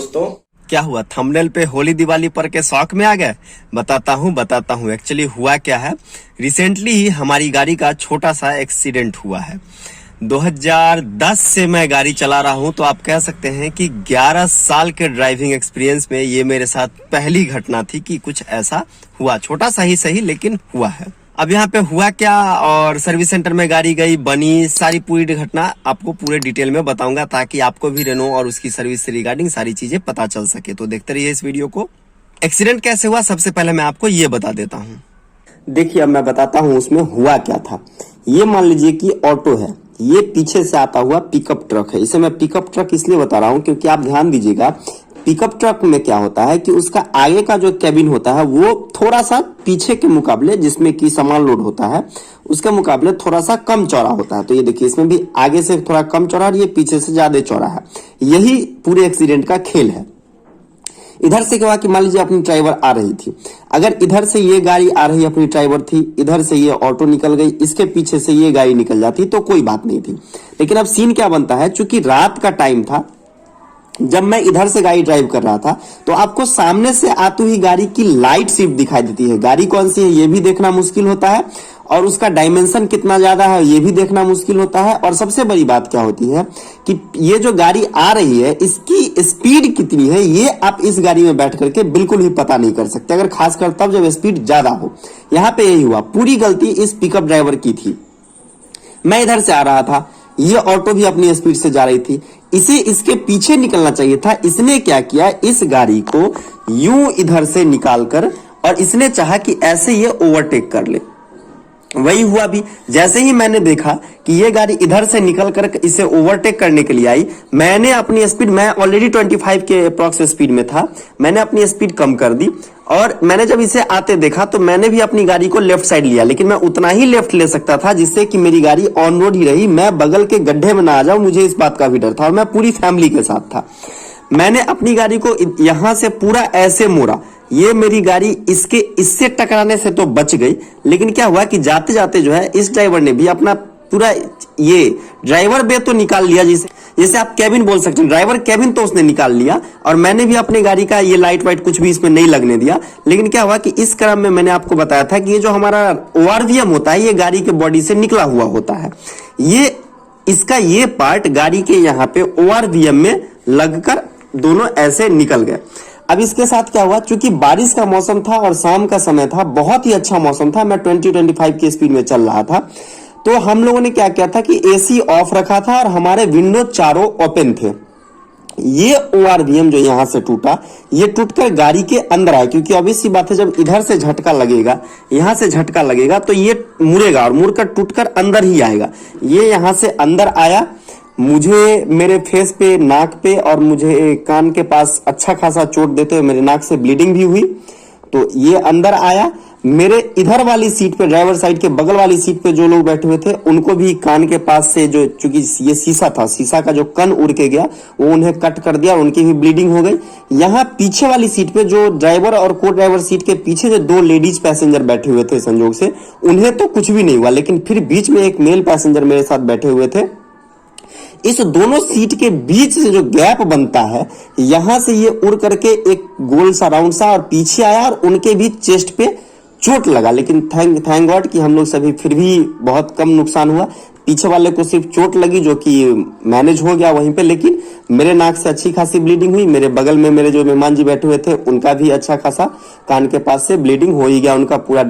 दोस्तों, क्या हुआ? थंबनेल पे होली दिवाली पर के शौक में आ गए? बताता हूँ एक्चुअली हुआ क्या है। रिसेंटली ही हमारी गाड़ी का छोटा सा एक्सीडेंट हुआ है। 2010 से मैं गाड़ी चला रहा हूँ, तो आप कह सकते हैं कि 11 साल के ड्राइविंग एक्सपीरियंस में ये मेरे साथ पहली घटना थी कि कुछ ऐसा हुआ। छोटा सा ही सही, लेकिन हुआ है। अब यहाँ पे हुआ क्या और सर्विस सेंटर में गाड़ी गई, बनी, सारी पूरी घटना आपको पूरे डिटेल में बताऊंगा, ताकि आपको भी रेनो और उसकी सर्विस से रिगार्डिंग सारी चीजें पता चल सके। तो देखते रहिए इस वीडियो को। एक्सीडेंट कैसे हुआ, सबसे पहले मैं आपको ये बता देता हूँ। देखिए, अब मैं बताता हूँ उसमें हुआ क्या था। ये मान लीजिए कि ऑटो है, ये पीछे से आता हुआ पिकअप ट्रक है। इसे मैं पिकअप ट्रक इसलिए बता रहा हूँ क्योंकि आप ध्यान दीजिएगा, पिकअप ट्रक में क्या होता है कि उसका आगे का जो कैबिन होता है वो थोड़ा सा पीछे के मुकाबले, जिसमें कि सामान लोड होता है, उसके मुकाबले थोड़ा सा कम चौड़ा होता है। तो ये देखिए, इसमें भी आगे से थोड़ा कम चौड़ा और ये पीछे से ज्यादा चौड़ा है। यही पूरे एक्सीडेंट का खेल है। इधर से क्या हुआ कि मान लीजिए अपनी ड्राइवर आ रही थी, अगर इधर से ये गाड़ी आ रही अपनी ड्राइवर थी, इधर से ये ऑटो निकल गई, इसके पीछे से ये गाड़ी निकल जाती तो कोई बात नहीं थी। लेकिन अब सीन क्या बनता है, चूंकि रात का टाइम था, जब मैं इधर से गाड़ी ड्राइव कर रहा था, तो आपको सामने से आती हुई गाड़ी की लाइट सिर्फ दिखाई देती है। गाड़ी कौन सी है ये भी देखना मुश्किल होता है, और उसका डायमेंशन कितना ज्यादा है ये भी देखना मुश्किल होता है। और सबसे बड़ी बात क्या होती है कि ये जो गाड़ी आ रही है इसकी स्पीड कितनी है, ये आप इस गाड़ी में बैठ करके बिल्कुल ही पता नहीं कर सकते, अगर खासकर तब जब स्पीड ज्यादा हो। यहां पे यही हुआ, पूरी गलती इस पिकअप ड्राइवर की थी। मैं इधर से आ रहा था, ये ऑटो भी अपनी स्पीड से जा रही थी, इसे इसके पीछे निकलना चाहिए था। इसने क्या किया, इस गाड़ी को यूं इधर से निकालकर, और इसने चाहा कि ऐसे ये ओवरटेक कर ले। वही हुआ भी। जैसे ही मैंने देखा कि ये गाड़ी इधर से निकल कर इसे ओवरटेक करने के लिए आई, मैंने अपनी स्पीड, मैं ऑलरेडी 25 के अप्रॉक्स स्पीड में था, मैंने अपनी स्पीड कम कर दी। और मैंने जब इसे आते देखा तो मैंने भी अपनी गाड़ी को लेफ्ट साइड लिया, लेकिन मैं उतना ही लेफ्ट ले सकता था जिससे कि मेरी गाड़ी ऑन रोड ही रही, मैं बगल के गड्ढे में ना आ जाऊं, मुझे इस बात का भी डर था। और मैं पूरी फैमिली के साथ था। मैंने अपनी गाड़ी को यहां से पूरा ऐसे मोड़ा, ये मेरी गाड़ी इससे टकराने से तो बच गई, लेकिन क्या हुआ कि जाते जाते जो है इस ड्राइवर ने भी अपना पूरा ये ड्राइवर बे तो निकाल लिया, जैसे आप कैबिन बोल सकते हैं, ड्राइवर कैबिन तो उसने निकाल लिया। और मैंने भी अपनी गाड़ी का ये लाइट वाइट कुछ भी इसमें नहीं लगने दिया। लेकिन क्या हुआ कि इस क्रम में मैंने आपको बताया था कि ये जो हमारा ओआरवीएम होता है, ये गाड़ी के बॉडी से निकला हुआ होता है। ये इसका ये पार्ट गाड़ी के यहाँ पे ओआरवीएम में लगकर दोनों ऐसे निकल गए। अब इसके साथ क्या हुआ, चूंकि बारिश का मौसम था और शाम का समय था, बहुत ही अच्छा मौसम था, मैं 20-25 की स्पीड में चल रहा था, तो हम लोगों ने क्या किया था कि एसी ऑफ रखा था और हमारे विंडो चारों ओपन थे। ये ओआरवीएम जो यहां से टूटा, ये टूटकर गाड़ी के अंदर आया, क्योंकि ऑब्वियस सी बात है, जब इधर से झटका लगेगा, यहां से झटका लगेगा, तो ये मुड़ेगा और मुड़कर टूटकर अंदर ही आएगा। ये यहां से अंदर आया, मुझे मेरे फेस पे, नाक पे और मुझे कान के पास अच्छा खासा चोट देते हुए मेरे नाक से ब्लीडिंग भी हुई। तो ये अंदर आया, मेरे इधर वाली सीट पे, ड्राइवर साइड के बगल वाली सीट पे जो लोग बैठे हुए थे, उनको भी कान के पास से, जो चूंकि ये शीशा था, शीशा का जो कन उड़ के गया वो उन्हें कट कर दिया, उनकी भी ब्लीडिंग हो गई। यहाँ पीछे वाली सीट पे, जो ड्राइवर और को ड्राइवर सीट के पीछे जो 2 लेडीज पैसेंजर बैठे हुए थे, संजोग से उन्हें तो कुछ भी नहीं हुआ, लेकिन फिर बीच में एक मेल पैसेंजर मेरे साथ बैठे हुए थे। इस दोनों सीट के बीच से जो गैप बनता है, यहां से ये उड़ करके एक गोल सा राउंड सा और पीछे आया, और उनके भी चेस्ट पे चोट लगा। लेकिन थैंक गॉड कि हम लोग सभी, फिर भी बहुत कम नुकसान हुआ। पीछे वाले को सिर्फ चोट लगी जो कि मैनेज हो गया वहीं पे, लेकिन मेरे नाक से अच्छी खासी ब्लीडिंग हुई। मेरे बगल में मेरे जो मेहमान जी बैठे हुए थे, उनका भी अच्छा खासा कान के पास से ब्लीडिंग हो ही गया, उनका पूरा।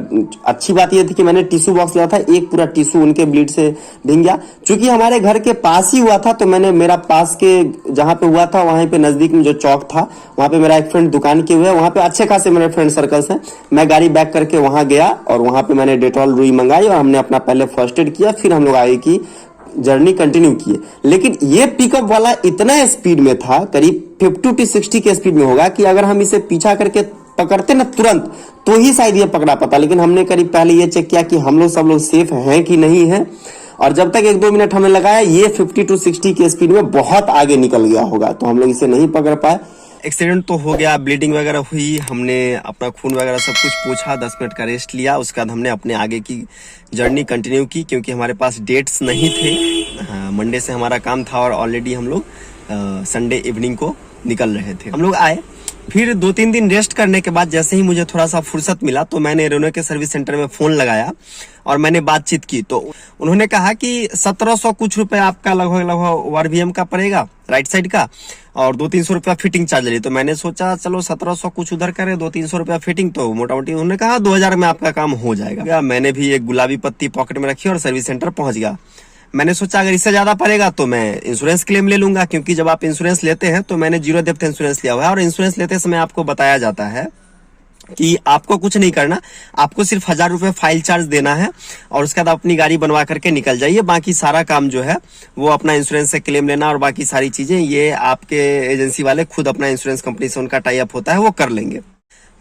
अच्छी बात यह थी कि मैंने टिश्यू बॉक्स लिया था, एक पूरा टिश्यू उनके ब्लीड से भीग गया। चूंकि हमारे घर के पास ही हुआ था, तो मैंने, मेरा पास के जहां पे हुआ था वहीं पे नजदीक में जो चौक था, वहां पे मेरा एक फ्रेंड दुकान किए हुए है, वहां पे अच्छे खासे मेरे फ्रेंड सर्कल्स हैं। मैं गाड़ी बैक करके वहां गया और वहां पे मैंने डेटॉल रुई मंगाई और हमने अपना पहले फर्स्ट एड किया, फिर हम लोग आगे की जर्नी कंटिन्यू किए। लेकिन ये पिकअप वाला इतना स्पीड में था, करीब 50-60 के स्पीड में होगा, कि अगर हम इसे पीछा करके पकड़ते ना तुरंत, तो ही शायद ये पकड़ा पाता। लेकिन हमने करीब पहले ये चेक किया कि हम लोग सब लोग सेफ हैं कि नहीं है, और जब तक 1-2 मिनट हमें लगाया, ये 50-60 के स्पीड में बहुत आगे निकल गया होगा, तो हम लोग इसे नहीं पकड़ पाए। एक्सीडेंट तो हो गया, ब्लीडिंग वगैरह हुई, हमने अपना खून वगैरह सब कुछ पूछा, 10 मिनट का रेस्ट लिया, उसके बाद हमने अपने आगे की जर्नी कंटिन्यू की, क्योंकि हमारे पास डेट्स नहीं थे। हाँ, मंडे से हमारा काम था और ऑलरेडी हम लोग संडे इवनिंग को निकल रहे थे। हम लोग आए, फिर 2-3 दिन रेस्ट करने के बाद जैसे ही मुझे थोड़ा सा फुर्सत मिला तो मैंने रेनो के सर्विस सेंटर में फोन लगाया और मैंने बातचीत की। तो उन्होंने कहा कि 1700 कुछ रुपए आपका लगभग आरवीएम का पड़ेगा राइट साइड का, और 200-300 रुपया फिटिंग चार्ज ले। तो मैंने सोचा चलो 1700 कुछ उधर करे, 200-300 रुपया फिटिंग, तो मोटा मोटी उन्होंने कहा 2000 में आपका काम हो जाएगा। मैंने भी एक गुलाबी पत्ती पॉकेट में रखी और सर्विस सेंटर पहुंच गया। मैंने सोचा अगर इससे ज्यादा पड़ेगा तो मैं इंश्योरेंस क्लेम ले लूंगा, क्योंकि जब आप इंश्योरेंस लेते हैं तो मैंने जीरो डेप्थ इंश्योरेंस लिया हुआ है, और इंश्योरेंस लेते समय आपको बताया जाता है कि आपको कुछ नहीं करना, आपको सिर्फ 1000 रुपए फाइल चार्ज देना है और उसके बाद अपनी गाड़ी बनवा करके निकल जाइए। बाकी सारा काम जो है वो अपना इंश्योरेंस से क्लेम लेना और बाकी सारी चीजें ये आपके एजेंसी वाले खुद अपना इंश्योरेंस कंपनी से उनका टाई अप होता है वो कर लेंगे।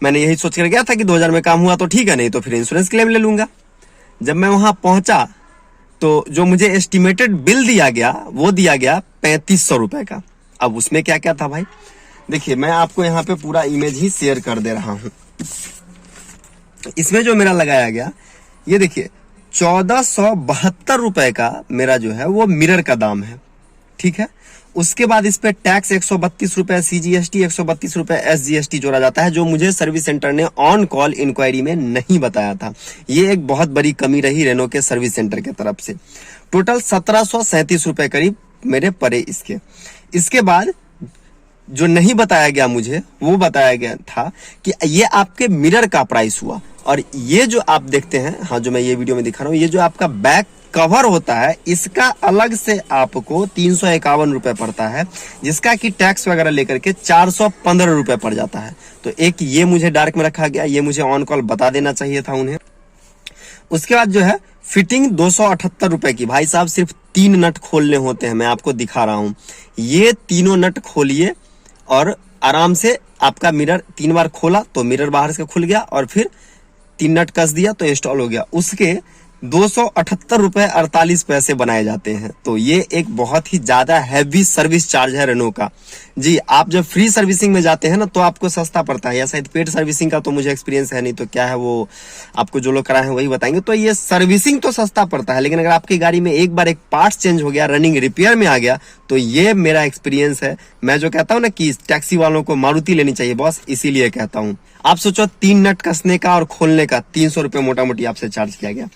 मैंने यही सोच कर गया था कि 2000 में काम हुआ तो ठीक है, नहीं तो फिर इंश्योरेंस क्लेम ले लूंगा। जब मैं वहां पहुंचा तो जो मुझे एस्टिमेटेड बिल दिया गया वो दिया गया 3500 रुपए का। अब उसमें क्या क्या था भाई, देखिए मैं आपको यहाँ पे पूरा इमेज ही शेयर कर दे रहा हूं। इसमें जो मेरा लगाया गया ये देखिए 1472 रुपए का मेरा जो है वो मिरर का दाम है, ठीक है। उसके बाद इस पे टैक्स 132 रुपए, सीजीएसटी 132 रुपए, एसजीएसटी जोड़ा जाता है, जो मुझे सर्विस सेंटर ने ऑन कॉल इंक्वायरी में नहीं बताया था। ये एक बहुत बड़ी कमी रही रेनो के सर्विस सेंटर के तरफ से। टोटल 1737 रुपए करीब मेरे पड़े इसके। इसके बाद जो नहीं बताया गया मुझे वो बताया गया था कि ये आपके मिरर का प्राइस हुआ, और ये जो आप देखते हैं, हाँ जो मैं ये वीडियो में दिखा रहा हूँ, ये जो आपका बैक कवर होता है इसका अलग से आपको 351 रुपए पड़ता है, जिसका कि टैक्स वगैरह लेकर के 415 रुपए पड़ जाता है। तो एक ये मुझे डार्क में रखा गया, ये मुझे ऑन कॉल बता देना चाहिए था उन्हें। उसके बाद जो है फिटिंग 278 रुपए की, भाई साहब सिर्फ 3 नट खोलने होते हैं, मैं आपको दिखा रहा हूं। ये तीनों नट खोलिए और आराम से आपका मिरर 3 बार खोला तो मिरर बाहर से खुल गया, और फिर 3 नट कस दिया तो इंस्टॉल हो गया। उसके 278 रुपए 48 पैसे बनाए जाते हैं। तो ये एक बहुत ही ज्यादा हैवी सर्विस चार्ज है रेनो का जी। आप जब फ्री सर्विसिंग में जाते हैं ना तो आपको सस्ता पड़ता है, या शायद पेड सर्विसिंग का तो मुझे एक्सपीरियंस है नहीं, तो क्या है वो आपको जो लोग कराए हैं वही बताएंगे। तो ये सर्विसिंग तो सस्ता पड़ता है, लेकिन अगर आपकी गाड़ी में एक बार एक पार्ट चेंज हो गया, रनिंग रिपेयर में आ गया, तो ये मेरा एक्सपीरियंस है। मैं जो कहता हूँ ना कि टैक्सी वालों को मारुति लेनी चाहिए बॉस, इसीलिए कहता हूँ। आप सोचो 3 नट कसने का और खोलने का 300 रुपए मोटा मोटी आपसे चार्ज किया गया,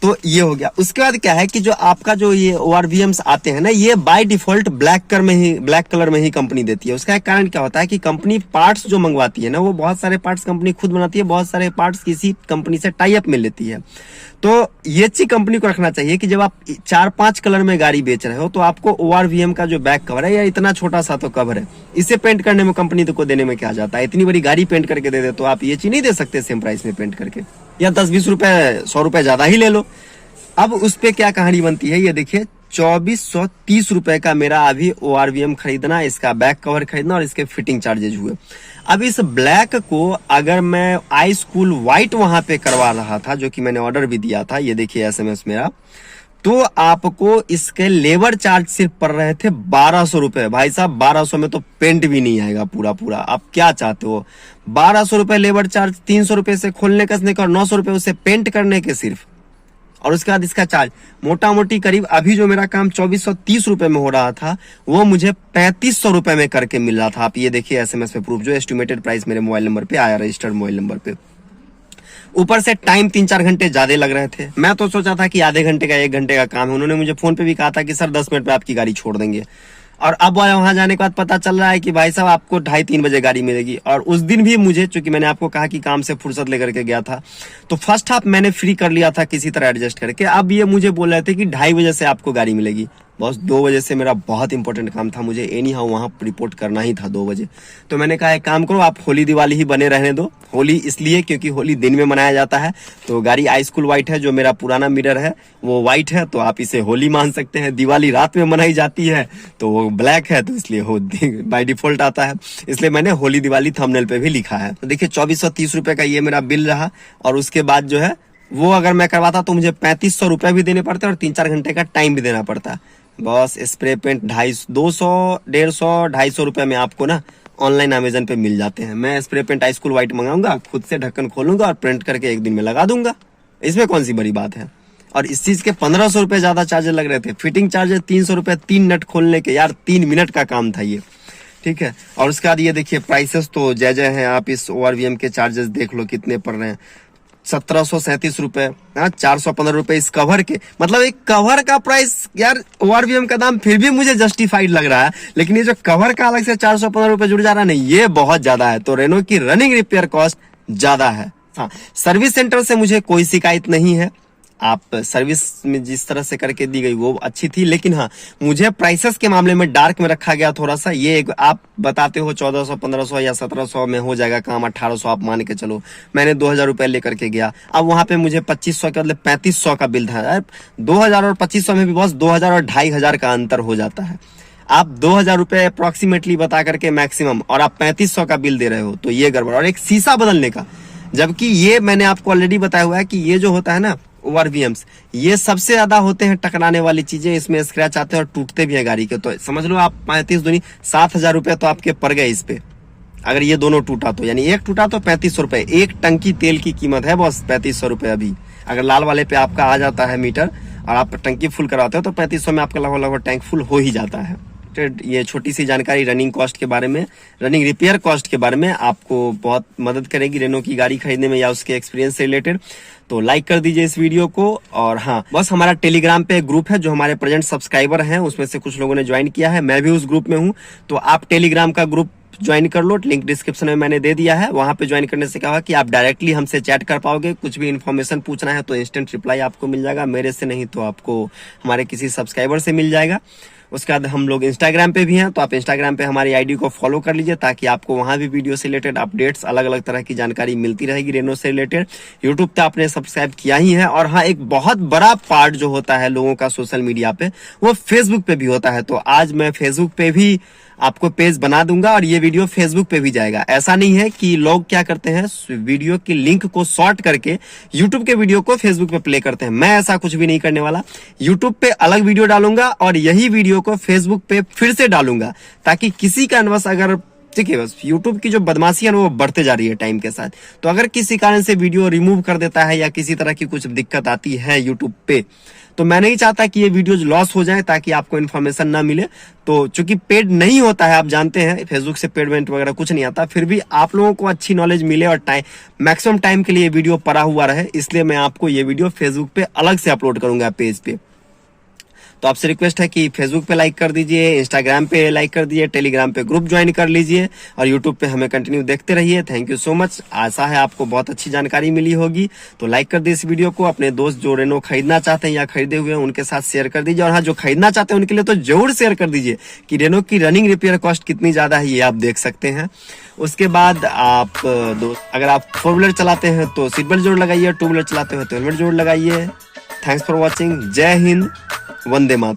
तो ये हो गया। उसके बाद क्या है कि जो आपका जो ये ओआरवीएम्स आते हैं ना, ये बाय डिफॉल्ट ब्लैक कलर में ही कंपनी देती है। उसका एक कारण क्या होता है कि कंपनी पार्ट्स जो मंगवाती है ना, वो बहुत सारे पार्ट्स कंपनी खुद बनाती है, बहुत सारे पार्ट्स किसी कंपनी से टाई अप में लेती है। तो ये चीज कंपनी को रखना चाहिए कि जब आप 4-5 कलर में गाड़ी बेच रहे हो तो आपको ओआरवीएम का जो बैक कवर है, या इतना छोटा सा तो कवर है, इसे पेंट करने में कंपनी को देने में क्या जाता है। इतनी बड़ी गाड़ी पेंट करके दे दे तो आप ये चीज नहीं दे सकते सेम प्राइस में पेंट करके, या 10-20 रुपए 100 रुपए ज्यादा ही ले लो। अब उस पे क्या कहानी बनती है, ये देखिए 2430 रुपए का मेरा अभी ओआरवीएम खरीदना, इसका बैक कवर खरीदना और इसके फिटिंग चार्जेज हुए। अब इस ब्लैक को अगर मैं आई स्कूल व्हाइट वहां पे करवा रहा था, जो कि मैंने ऑर्डर भी दिया था, ये देखिए एसएमएस मेरा, तो आपको इसके लेबर चार्ज सिर्फ पड़ रहे थे 1200 रुपए। भाई साहब 1200 में तो पेंट भी नहीं आएगा पूरा। आप क्या चाहते हो, 1200 रुपए लेबर चार्ज, 300 रुपए से खोलने कसने का और 900 रुपए उसे पेंट करने के सिर्फ, और उसके बाद इसका चार्ज मोटा मोटी करीब अभी जो मेरा काम 2430 रुपए में हो रहा था वो मुझे 3500 रुपए में करके मिल रहा था। आप ये देखिए एसएमएस पे प्रूफ, जो एस्टिमेटेड प्राइस मेरे मोबाइल नंबर पे आया, रजिस्टर्ड मोबाइल नंबर पे। ऊपर से टाइम 3-4 घंटे ज्यादा लग रहे थे। मैं तो सोचा था कि आधे घंटे का 1 घंटे का काम है। उन्होंने मुझे फोन पे भी कहा था कि सर 10 मिनट में आपकी गाड़ी छोड़ देंगे, और अब वहां जाने के बाद पता चल रहा है कि भाई साहब आपको 2:30-3 बजे गाड़ी मिलेगी। और उस दिन भी मुझे, चूंकि मैंने आपको कहा कि काम से फुर्सत लेकर के गया था, तो फर्स्ट हाफ मैंने फ्री कर लिया था किसी तरह एडजस्ट करके। अब ये मुझे बोल रहे थे कि 2:30 बजे से आपको गाड़ी मिलेगी। बस 2 बजे से मेरा बहुत इंपॉर्टेंट काम था, मुझे एनी हाउ वहां रिपोर्ट करना ही था 2 बजे। तो मैंने कहा एक काम करो, आप होली दिवाली ही बने रहने दो। होली इसलिए क्योंकि होली दिन में मनाया जाता है, तो गाड़ी आई स्कूल व्हाइट है, जो मेरा पुराना मिरर है वो व्हाइट है, तो आप इसे होली मान सकते हैं। दिवाली रात में मनाई जाती है तो वो ब्लैक है, तो इसलिए वो बाय डिफॉल्ट आता है, इसलिए मैंने होली दिवाली थंबनेल पे भी लिखा है। तो देखिए 2430 रुपए का ये मेरा बिल रहा, और उसके बाद जो है वो अगर मैं करवाता तो मुझे 3500 रुपए भी देने पड़ते और 3-4 घंटे का टाइम भी देना पड़ता। बस स्प्रे पेंट 250, 150 रुपए में आपको ना ऑनलाइन अमेजन पे मिल जाते हैं। मैं spray paint high school white मंगाऊंगा, खुद से ढक्कन खोलूंगा और प्रिंट करके 1 दिन में लगा दूंगा। इसमें कौन सी बड़ी बात है। और इस चीज के 1500 रुपए ज्यादा चार्जेस लग रहे थे। फिटिंग चार्जेस 300 रुपए 3 नट खोलने के, यार 3 मिनट का काम था ये, ठीक है। और उसके बाद ये देखिए प्राइसेस तो जय जय हैं, आप इस ORVM के चार्जेस देख लो कितने पड़ रहे हैं, 1737 रुपए, हाँ 415 रुपए इस कवर के। मतलब एक कवर का प्राइस यार ORVM का दाम फिर भी मुझे जस्टिफाइड लग रहा है, लेकिन ये जो कवर का अलग से 415 रुपए जुड़ जा रहा है ना, ये बहुत ज्यादा है। तो रेनो की रनिंग रिपेयर कॉस्ट ज्यादा है। हाँ, सर्विस सेंटर से मुझे कोई शिकायत नहीं है, आप सर्विस में जिस तरह से करके दी गई वो अच्छी थी, लेकिन हाँ मुझे प्राइसेस के मामले में डार्क में रखा गया थोड़ा सा। ये एक आप बताते हो 1400 1500 या 1700 में हो जाएगा काम, 1800 आप मान के चलो, मैंने 2000 रुपए लेकर के गया, अब वहां पे मुझे 2500 का मतलब 3500 का बिल था। 2000 और 2500 में भी बस 2000 और 2500 का अंतर हो जाता है। आप 2000 रुपए अप्रोक्सीमेटली बता करके मैक्सिमम, और आप 3500 का बिल दे रहे हो, तो ये गड़बड़। और एक शीशा बदलने का, जबकि ये मैंने आपको ऑलरेडी बताया हुआ है कि ये जो होता है ना ORVMs, ये सबसे ज्यादा होते हैं टकराने वाली चीजें, इसमें स्क्रैच आते हैं और टूटते भी हैं गाड़ी के। तो समझ लो आप 35 दूनी 7000 रुपए तो आपके पड़ गए इस पे, अगर ये दोनों टूटा तो, यानी एक टूटा तो 3500 रुपए। एक टंकी तेल की कीमत है बस 3500 रुपए। अभी अगर लाल वाले पे आपका आ जाता है मीटर और आप टंकी फुल कराते हो तो 3500 में आपका लगभग टैंक फुल हो ही जाता है। ये छोटी सी जानकारी रनिंग कॉस्ट के बारे में, रनिंग रिपेयर कॉस्ट के बारे में आपको बहुत मदद करेगी रेनो की गाड़ी खरीदने में या उसके एक्सपीरियंस से रिलेटेड। तो लाइक कर दीजिए इस वीडियो को। और हाँ, बस हमारा टेलीग्राम पे एक ग्रुप है जो हमारे प्रेजेंट सब्सक्राइबर हैं, उसमें से कुछ लोगों ने ज्वाइन किया है, मैं भी उस ग्रुप में हूँ। तो आप टेलीग्राम का ग्रुप ज्वाइन कर लो, लिंक डिस्क्रिप्शन में मैंने दे दिया है। वहां पे ज्वाइन करने से क्या होगा कि आप डायरेक्टली हमसे चैट कर पाओगे, कुछ भी इन्फॉर्मेशन पूछना है तो इंस्टेंट रिप्लाई आपको मिल जाएगा, मेरे से नहीं तो आपको हमारे किसी सब्सक्राइबर से मिल जाएगा। उसके बाद हम लोग इंस्टाग्राम पे भी हैं, तो आप इंस्टाग्राम पे हमारी आईडी को फॉलो कर लीजिए ताकि आपको वहां भी वीडियो से रिलेटेड अपडेट्स, अलग अलग तरह की जानकारी मिलती रहेगी रेनो से रिलेटेड। यूट्यूब पे आपने सब्सक्राइब किया ही है। और हाँ, एक बहुत बड़ा पार्ट जो होता है लोगों का सोशल मीडिया पे, वो फेसबुक पे भी होता है। तो आज मैं फेसबुक पे भी आपको पेज बना दूंगा और ये वीडियो फेसबुक पे भी जाएगा। ऐसा नहीं है कि लोग क्या करते हैं, वीडियो की लिंक को शॉर्ट करके यूट्यूब के वीडियो को फेसबुक पे प्ले करते हैं। मैं ऐसा कुछ भी नहीं करने वाला। यूट्यूब पे अलग वीडियो डालूंगा और यही वीडियो को फेसबुक पे फिर से डालूंगा, ताकि किसी कारणवश अगर, ठीक है, बस यूट्यूब की जो बदमाशी है वो बढ़ते जा रही है टाइम के साथ, तो अगर किसी कारण से वीडियो रिमूव कर देता है या किसी तरह की कुछ दिक्कत आती है यूट्यूब पे, तो मैं नहीं चाहता कि ये वीडियोज लॉस हो जाए ताकि आपको इन्फॉर्मेशन ना मिले। तो चूंकि पेड नहीं होता है, आप जानते हैं फेसबुक से पेडमेंट वगैरह कुछ नहीं आता, फिर भी आप लोगों को अच्छी नॉलेज मिले और मैक्सिमम टाइम के लिए वीडियो पड़ा हुआ रहे, इसलिए मैं आपको ये वीडियो फेसबुक पे अलग से अपलोड करूंगा पेज पे। तो आपसे रिक्वेस्ट है कि फेसबुक पे लाइक कर दीजिए, इंस्टाग्राम पे लाइक कर दीजिए, टेलीग्राम पे ग्रुप ज्वाइन कर लीजिए और यूट्यूब पे हमें कंटिन्यू देखते रहिए। Thank you so much. आशा है आपको बहुत अच्छी जानकारी मिली होगी। तो लाइक कर दीजिए इस वीडियो को, अपने दोस्त जो रेनो खरीदना चाहते हैं या खरीदे हुए हैं उनके साथ शेयर कर दीजिए। और हाँ, जो खरीदना चाहते हैं उनके लिए तो जरूर शेयर कर दीजिए कि रेनो की रनिंग रिपेयर कॉस्ट कितनी ज्यादा है, ये आप देख सकते हैं। उसके बाद आप दोस्त, अगर आप 4 व्हीलर चलाते हैं तो सीट बेल्ट जरूर लगाइए, 2 व्हीलर चलाते हो तो हेलमेट जरूर लगाइए। Thanks for watching. जय हिंद, वंदे मातरम।